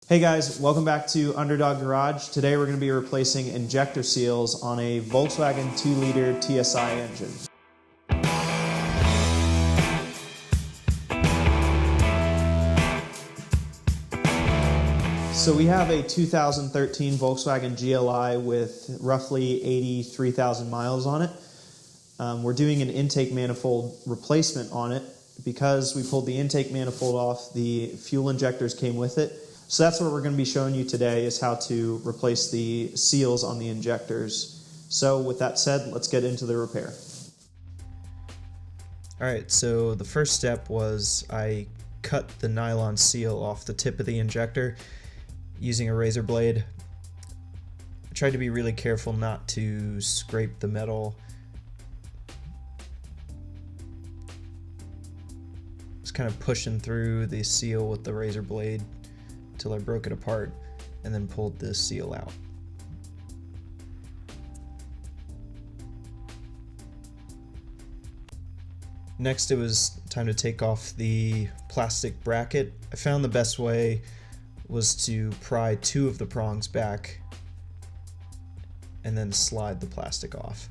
Hey guys, welcome back to Underdog Garage. Today we're going to be replacing injector seals on a Volkswagen 2-liter TSI engine. So we have a 2013 Volkswagen GLI with roughly 83,000 miles on it. We're doing an intake manifold replacement on it. Because we pulled the intake manifold off, the fuel injectors came with it. So that's what we're going to be showing you today, is how to replace the seals on the injectors. So with that said, let's get into the repair. Alright, so the first step was I cut the nylon seal off the tip of the injector using a razor blade. I tried to be really careful not to scrape the metal. Just kind of pushing through the seal with the razor blade until I broke it apart and then pulled this seal out. Next, it was time to take off the plastic bracket. I found the best way was to pry two of the prongs back and then slide the plastic off.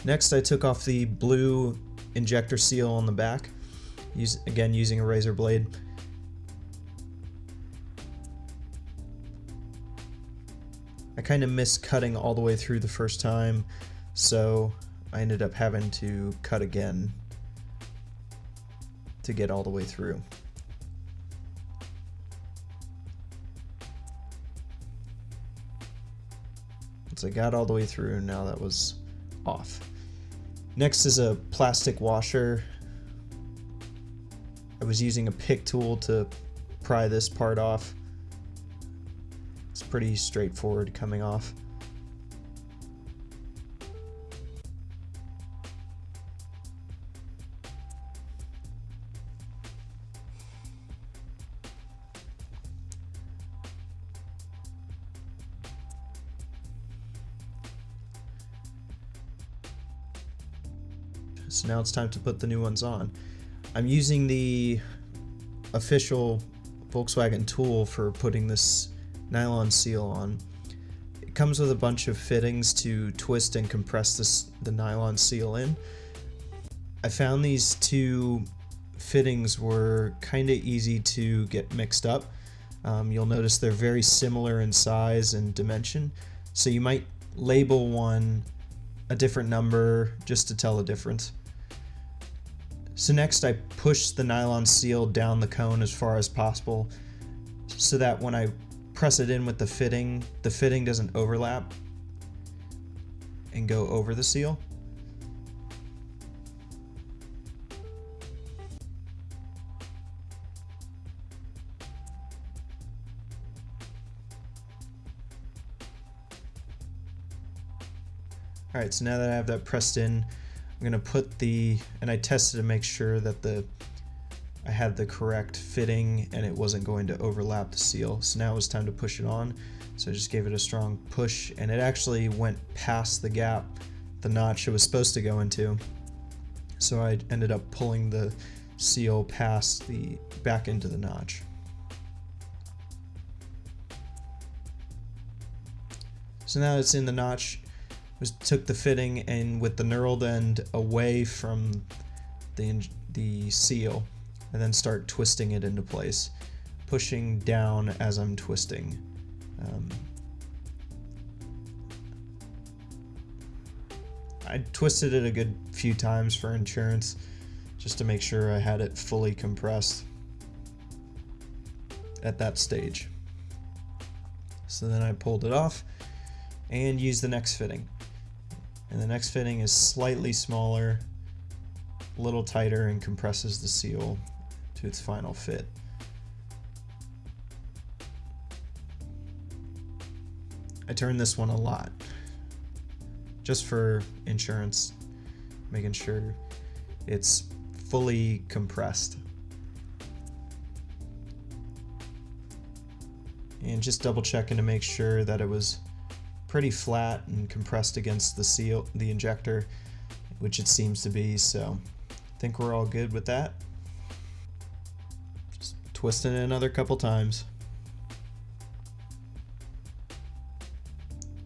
Next, I took off the blue injector seal on the back, again using a razor blade. I kind of missed cutting all the way through the first time, so I ended up having to cut again to get all the way through. Once I got all the way through, now that was off. Next is a plastic washer. I was using a pick tool to pry this part off. It's pretty straightforward coming off. So now it's time to put the new ones on. I'm using the official Volkswagen tool for putting this nylon seal on. It comes with a bunch of fittings to twist and compress the nylon seal in. I found these two fittings were kind of easy to get mixed up. You'll notice they're very similar in size and dimension, so you might label one a different number just to tell the difference. So next I push the nylon seal down the cone as far as possible so that when I press it in with the fitting doesn't overlap and go over the seal. Alright, so now that I have that pressed in, I'm going to put and I tested to make sure that I had the correct fitting and it wasn't going to overlap the seal. So now it was time to push it on. So I just gave it a strong push and it actually went past the gap, the notch it was supposed to go into. So I ended up pulling the seal back into the notch. So now it's in the notch. Took the fitting and with the knurled end away from the seal and then start twisting it into place, pushing down as I'm twisting. I twisted it a good few times for insurance just to make sure I had it fully compressed at that stage. So then I pulled it off and used the next fitting. And the next fitting is slightly smaller, a little tighter, and compresses the seal to its final fit. I turn this one a lot, just for insurance, making sure it's fully compressed. And just double checking to make sure that it was pretty flat and compressed against the injector, which it seems to be, so think we're all good with that. Just twisting it another couple times.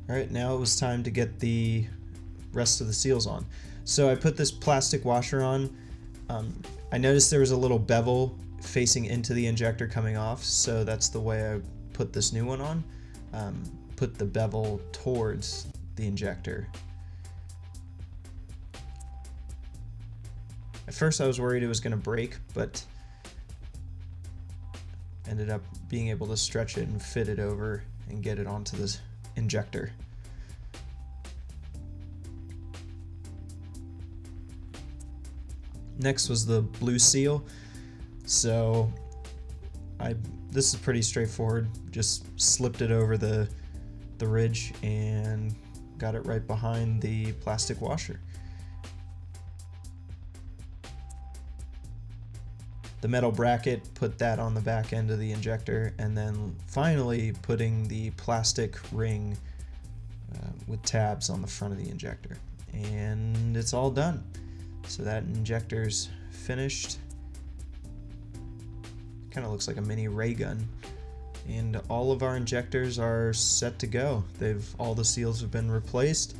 Alright, now it was time to get the rest of the seals on. So I put this plastic washer on. I noticed there was a little bevel facing into the injector coming off, so that's the way I put this new one on. Put the bevel towards the injector. At first I was worried it was going to break, but ended up being able to stretch it and fit it over and get it onto this injector. Next was the blue seal. So this is pretty straightforward. Just slipped it over the ridge and got it right behind the plastic washer. The metal bracket, put that on the back end of the injector, and then finally putting the plastic ring with tabs on the front of the injector. And it's all done. So that injector's finished. Kind of looks like a mini ray gun. And all of our injectors are set to go. All the seals have been replaced,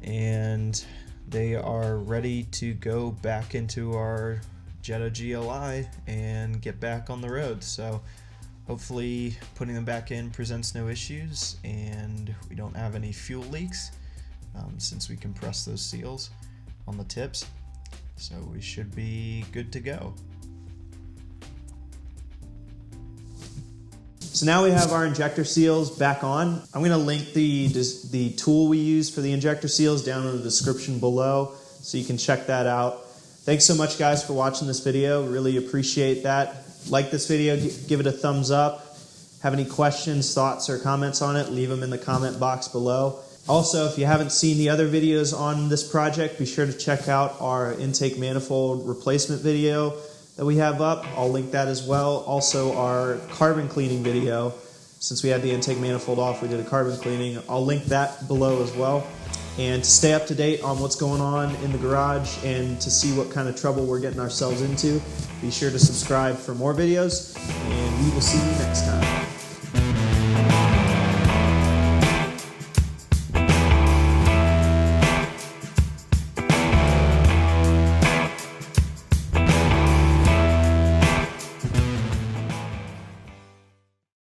and they are ready to go back into our Jetta GLI and get back on the road. So hopefully putting them back in presents no issues, and we don't have any fuel leaks since we compressed those seals on the tips. So we should be good to go. So now we have our injector seals back on. I'm going to link the tool we use for the injector seals down in the description below, so you can check that out. Thanks so much, guys, for watching this video. Really appreciate that. Like this video, give it a thumbs up. Have any questions, thoughts, or comments on it, leave them in the comment box below. Also, if you haven't seen the other videos on this project, be sure to check out our intake manifold replacement video that we have up. I'll link that as well. Also, our carbon cleaning video. Since we had the intake manifold off, we did a carbon cleaning. I'll link that below as well. And to stay up to date on what's going on in the garage and to see what kind of trouble we're getting ourselves into, be sure to subscribe for more videos, and we will see you next time.